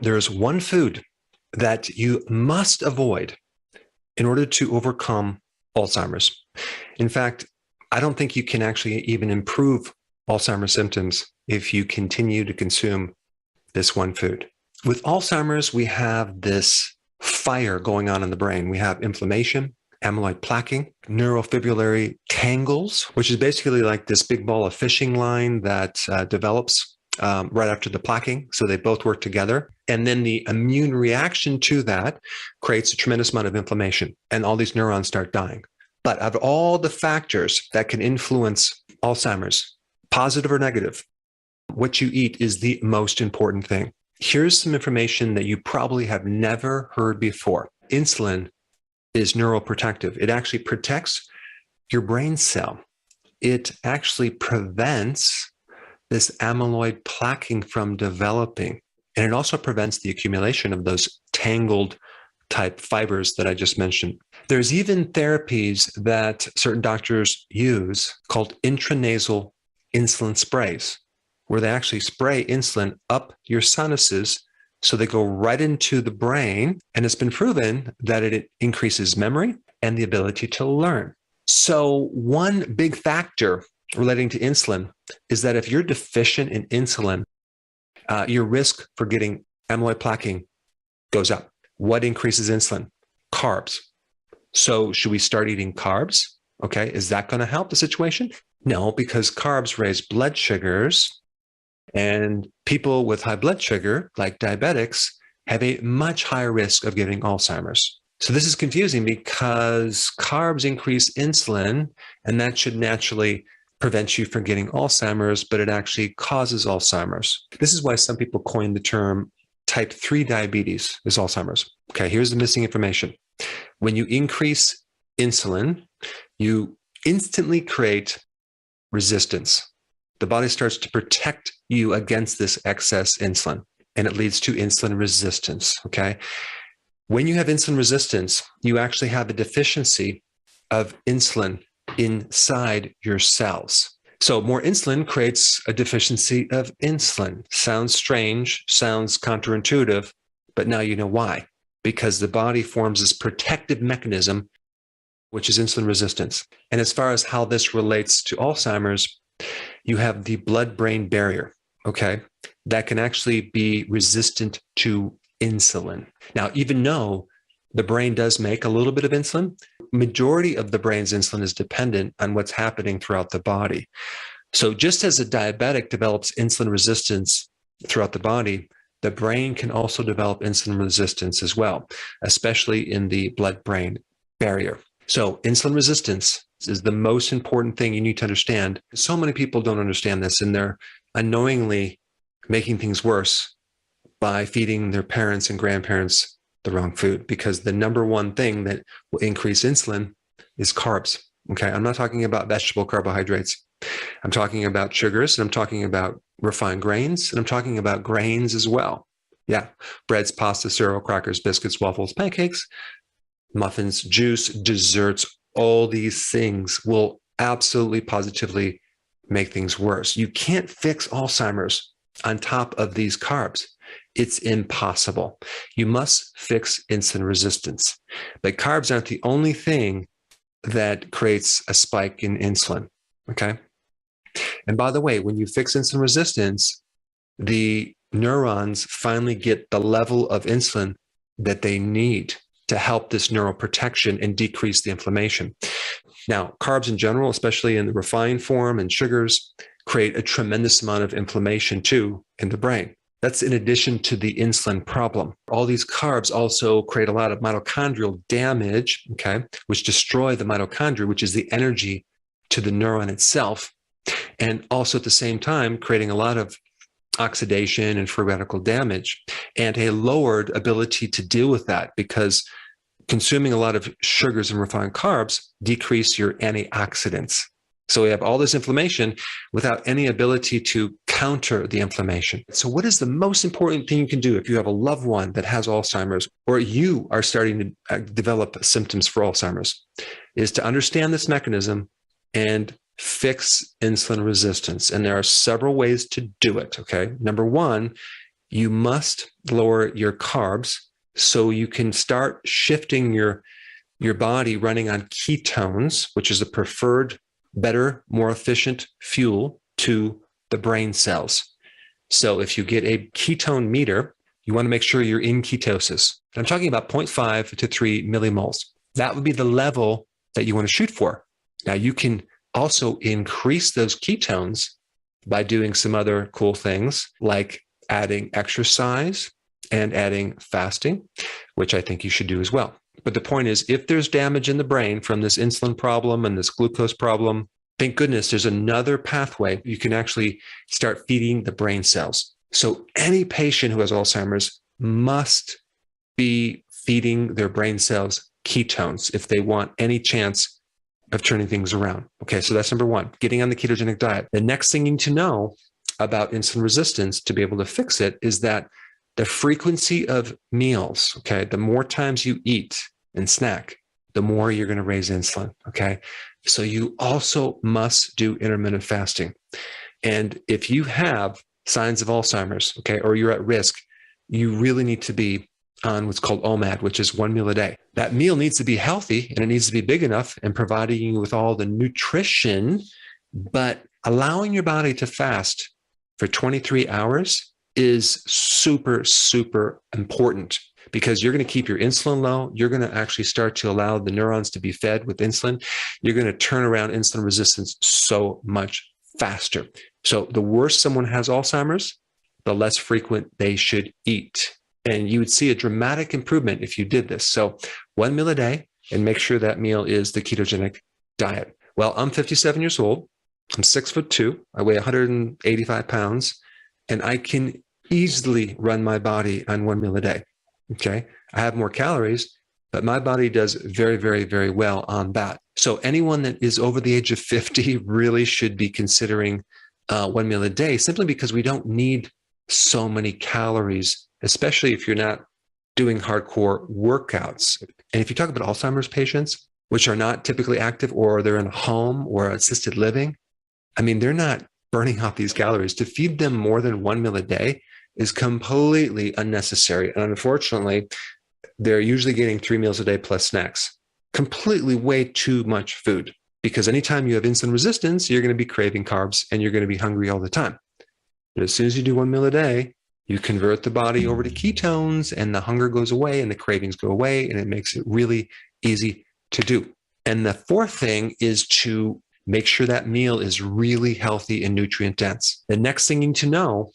there's one food that you must avoid in order to overcome Alzheimer's. In fact, I don't think you can actually even improve Alzheimer's symptoms if you continue to consume this one food. With Alzheimer's, we have this fire going on in the brain. We have inflammation, amyloid plaquing, neurofibrillary tangles, which is basically like this big ball of fishing line that develops right after the plaquing. So they both work together. And then the immune reaction to that creates a tremendous amount of inflammation, and all these neurons start dying. But of all the factors that can influence Alzheimer's, positive or negative, what you eat is the most important thing. Here's some information that you probably have never heard before. Insulin is neuroprotective. It actually protects your brain cell. It actually prevents this amyloid plaquing from developing. And it also prevents the accumulation of those tangled type fibers that I just mentioned. There's even therapies that certain doctors use called intranasal insulin sprays, where they actually spray insulin up your sinuses so they go right into the brain. And it's been proven that it increases memory and the ability to learn. So one big factor relating to insulin is that if you're deficient in insulin, your risk for getting amyloid plaquing goes up. What increases insulin? Carbs. So should we start eating carbs? Okay, is that going to help the situation? No, because carbs raise blood sugars, and people with high blood sugar, like diabetics, have a much higher risk of getting Alzheimer's. So this is confusing because carbs increase insulin, and that should naturally prevent you from getting Alzheimer's, but it actually causes Alzheimer's. This is why some people coin the term type 3 diabetes is Alzheimer's. Okay, here's the missing information. When you increase insulin, you instantly create resistance. The body starts to protect you against this excess insulin, and it leads to insulin resistance, okay? When you have insulin resistance, you actually have a deficiency of insulin inside your cells. So more insulin creates a deficiency of insulin. Sounds strange, sounds counterintuitive, but now you know why. Because the body forms this protective mechanism, which is insulin resistance. And as far as how this relates to Alzheimer's, you have the blood-brain barrier, okay, that can actually be resistant to insulin. Now, even though the brain does make a little bit of insulin, majority of the brain's insulin is dependent on what's happening throughout the body. So just as a diabetic develops insulin resistance throughout the body, the brain can also develop insulin resistance as well, especially in the blood-brain barrier. So insulin resistance is the most important thing you need to understand. So many people don't understand this, and they're unknowingly making things worse by feeding their parents and grandparents the wrong food, because the number one thing that will increase insulin is carbs. Okay, I'm not talking about vegetable carbohydrates. I'm talking about sugars, and I'm talking about refined grains, and I'm talking about grains as well. Yeah, breads, pasta, cereal, crackers, biscuits, waffles, pancakes, muffins, juice, desserts, all these things will absolutely positively make things worse. You can't fix Alzheimer's on top of these carbs. It's impossible. You must fix insulin resistance. But carbs aren't the only thing that creates a spike in insulin, okay? And by the way, when you fix insulin resistance, the neurons finally get the level of insulin that they need to help this neuroprotection and decrease the inflammation. Now, carbs in general, especially in the refined form and sugars, create a tremendous amount of inflammation too in the brain. That's in addition to the insulin problem. All these carbs also create a lot of mitochondrial damage, okay, which destroy the mitochondria, which is the energy to the neuron itself, and also at the same time creating a lot of oxidation and free radical damage, and a lowered ability to deal with that, because consuming a lot of sugars and refined carbs decrease your antioxidants. So we have all this inflammation without any ability to counter the inflammation. So what is the most important thing you can do if you have a loved one that has Alzheimer's, or you are starting to develop symptoms for Alzheimer's, is to understand this mechanism and fix insulin resistance. And there are several ways to do it, okay? Number one, you must lower your carbs so you can start shifting your body running on ketones, which is a preferred, better, more efficient fuel to the brain cells. So if you get a ketone meter, you want to make sure you're in ketosis. I'm talking about 0.5 to 3 millimoles. That would be the level that you want to shoot for. Now, you can also increase those ketones by doing some other cool things like adding exercise and adding fasting, which I think you should do as well. But the point is, if there's damage in the brain from this insulin problem and this glucose problem, thank goodness there's another pathway. You can actually start feeding the brain cells. So any patient who has Alzheimer's must be feeding their brain cells ketones if they want any chance of turning things around. Okay, so that's number one, getting on the ketogenic diet. The next thing you need to know about insulin resistance to be able to fix it is that the frequency of meals, okay, the more times you eat and snack, the more you're going to raise insulin, okay? So you also must do intermittent fasting. And if you have signs of Alzheimer's, okay, or you're at risk, you really need to be on what's called OMAD, which is 1 meal a day. That meal needs to be healthy and it needs to be big enough and providing you with all the nutrition, but allowing your body to fast for 23 hours is super, super important because you're going to keep your insulin low. You're going to actually start to allow the neurons to be fed with insulin. You're going to turn around insulin resistance so much faster. So the worse someone has Alzheimer's, the less frequent they should eat. And you would see a dramatic improvement if you did this. So 1 meal a day and make sure that meal is the ketogenic diet. Well, I'm 57 years old. I'm 6'2". I weigh 185 pounds and I can easily run my body on 1 meal a day. Okay. I have more calories, but my body does very, very, very well on that. So anyone that is over the age of 50 really should be considering 1 meal a day simply because we don't need so many calories, especially if you're not doing hardcore workouts. And if you talk about Alzheimer's patients, which are not typically active or they're in a home or assisted living, I mean, they're not burning off these calories. To feed them more than 1 meal a day is completely unnecessary. And unfortunately, they're usually getting 3 meals a day plus snacks. Completely way too much food because anytime you have insulin resistance, you're going to be craving carbs and you're going to be hungry all the time. But as soon as you do 1 meal a day, you convert the body over to ketones and the hunger goes away and the cravings go away and it makes it really easy to do. And the fourth thing is to make sure that meal is really healthy and nutrient dense. The next thing you need to know,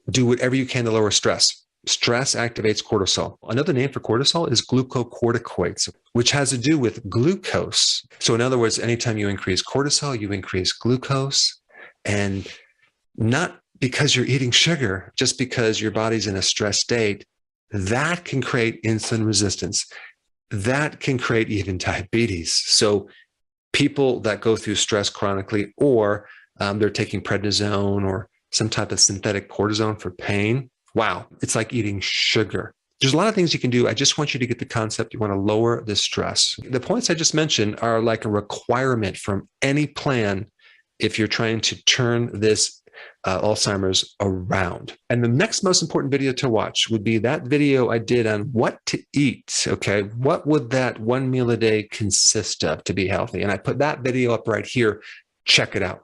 do whatever you can to lower stress. Stress activates cortisol. Another name for cortisol is glucocorticoids, which has to do with glucose. So in other words, anytime you increase cortisol, you increase glucose, and not because you're eating sugar, just because your body's in a stress state, that can create insulin resistance. That can create even diabetes. So people that go through stress chronically, or they're taking prednisone or some type of synthetic cortisone for pain, wow, it's like eating sugar. There's a lot of things you can do. I just want you to get the concept. You want to lower the stress. The points I just mentioned are like a requirement from any plan if you're trying to turn this Alzheimer's around. And the next most important video to watch would be that video I did on what to eat. Okay, what would that 1 meal a day consist of to be healthy? And I put that video up right here. Check it out.